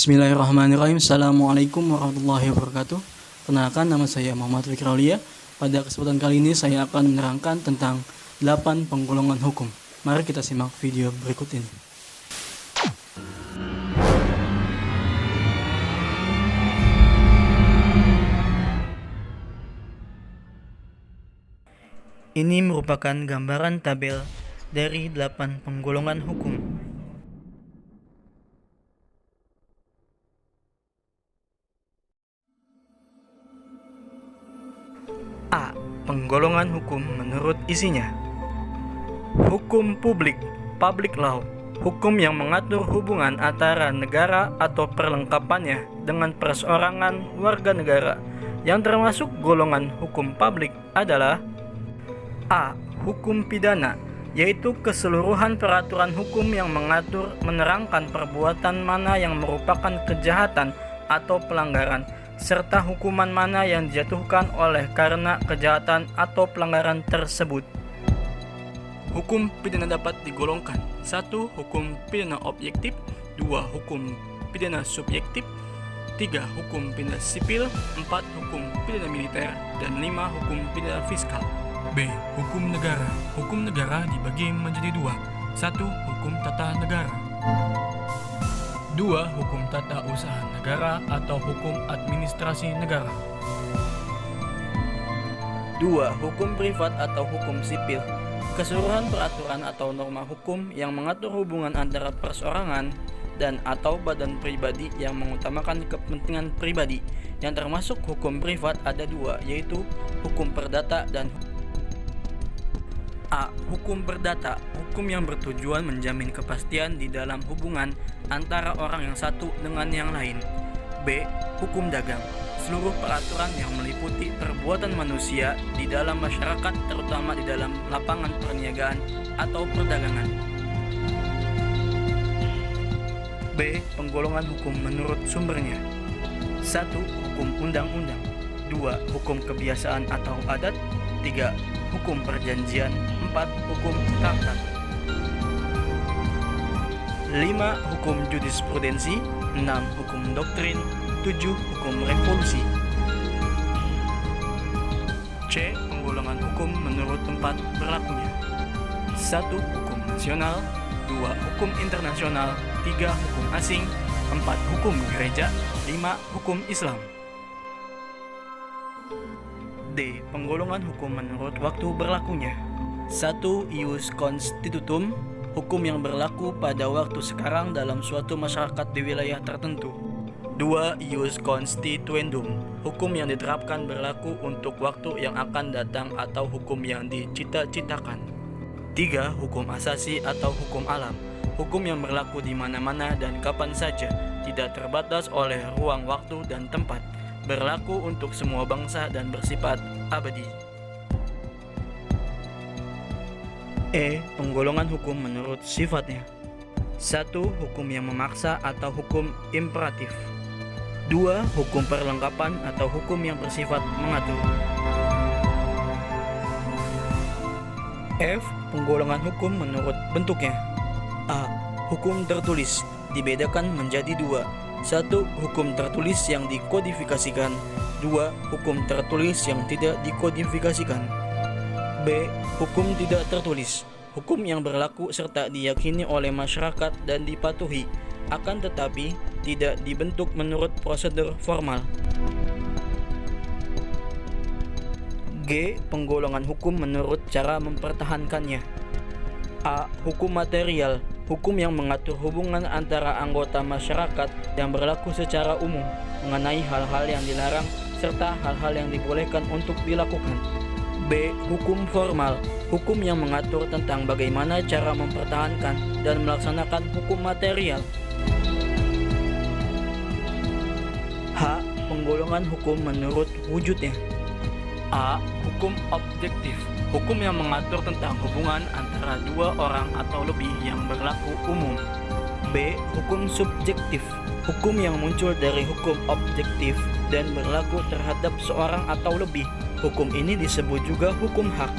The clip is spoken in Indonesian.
Bismillahirrahmanirrahim. Assalamualaikum warahmatullahi wabarakatuh. Perkenalkan, nama saya Muhammad Fikri Aulia. Pada kesempatan kali ini saya akan menerangkan tentang 8 penggolongan hukum. Mari kita simak video berikut ini. Ini merupakan gambaran tabel dari 8 penggolongan hukum. A. Penggolongan hukum menurut isinya. Hukum publik, public law, hukum yang mengatur hubungan antara negara atau perlengkapannya dengan perseorangan warga negara. Yang termasuk golongan hukum publik adalah A. Hukum pidana, yaitu keseluruhan peraturan hukum yang mengatur menerangkan perbuatan mana yang merupakan kejahatan atau pelanggaran, serta hukuman mana yang dijatuhkan oleh karena kejahatan atau pelanggaran tersebut. Hukum pidana dapat digolongkan: 1. Hukum pidana objektif, 2. Hukum pidana subjektif, 3. Hukum pidana sipil, 4. Hukum pidana militer, dan 5. Hukum pidana fiskal. B. Hukum negara. Hukum negara dibagi menjadi 2. 1. Hukum tata negara, 2. Hukum tata usaha negara atau hukum administrasi negara, 2. Hukum privat atau hukum sipil, keseluruhan peraturan atau norma hukum yang mengatur hubungan antara perseorangan dan atau badan pribadi yang mengutamakan kepentingan pribadi. Yang termasuk hukum privat ada 2, yaitu hukum perdata dan A. Hukum perdata, hukum yang bertujuan menjamin kepastian di dalam hubungan antara orang yang satu dengan yang lain. B. Hukum dagang, seluruh peraturan yang meliputi perbuatan manusia di dalam masyarakat, terutama di dalam lapangan perniagaan atau perdagangan. B. Penggolongan hukum menurut sumbernya. 1. Hukum undang-undang, 2. Hukum kebiasaan atau adat, 3. Hukum perjanjian, 4. Hukum traktat, 5. Hukum jurisprudensi, 6. Hukum doktrin, 7. Hukum revolusi. C. Penggolongan hukum menurut tempat berlakunya. 1. Hukum nasional, 2. Hukum internasional, 3. Hukum asing, 4. Hukum gereja, 5. Hukum Islam. D. Penggolongan hukum menurut waktu berlakunya. 1. Ius constitutum, hukum yang berlaku pada waktu sekarang dalam suatu masyarakat di wilayah tertentu. 2. Ius constituendum, hukum yang diterapkan berlaku untuk waktu yang akan datang atau hukum yang dicita-citakan. 3. Hukum asasi atau hukum alam, hukum yang berlaku di mana-mana dan kapan saja, tidak terbatas oleh ruang, waktu, dan tempat, berlaku untuk semua bangsa dan bersifat abadi. E. Penggolongan hukum menurut sifatnya. 1. Hukum yang memaksa atau hukum imperatif, 2. Hukum perlengkapan atau hukum yang bersifat mengatur. F. Penggolongan hukum menurut bentuknya. A. Hukum tertulis dibedakan menjadi 2. 1. Hukum tertulis yang dikodifikasikan, 2. Hukum tertulis yang tidak dikodifikasikan. B. Hukum tidak tertulis, hukum yang berlaku serta diyakini oleh masyarakat dan dipatuhi, akan tetapi tidak dibentuk menurut prosedur formal. G. Penggolongan hukum menurut cara mempertahankannya. A. Hukum material, hukum yang mengatur hubungan antara anggota masyarakat yang berlaku secara umum mengenai hal-hal yang dilarang serta hal-hal yang dibolehkan untuk dilakukan. B. Hukum formal, hukum yang mengatur tentang bagaimana cara mempertahankan dan melaksanakan hukum material. H. Penggolongan hukum menurut wujudnya. A. Hukum objektif, hukum yang mengatur tentang hubungan antara 2 orang atau lebih yang berlaku umum. B. Hukum subjektif, hukum yang muncul dari hukum objektif dan berlaku terhadap seorang atau lebih. Hukum ini disebut juga hukum hak.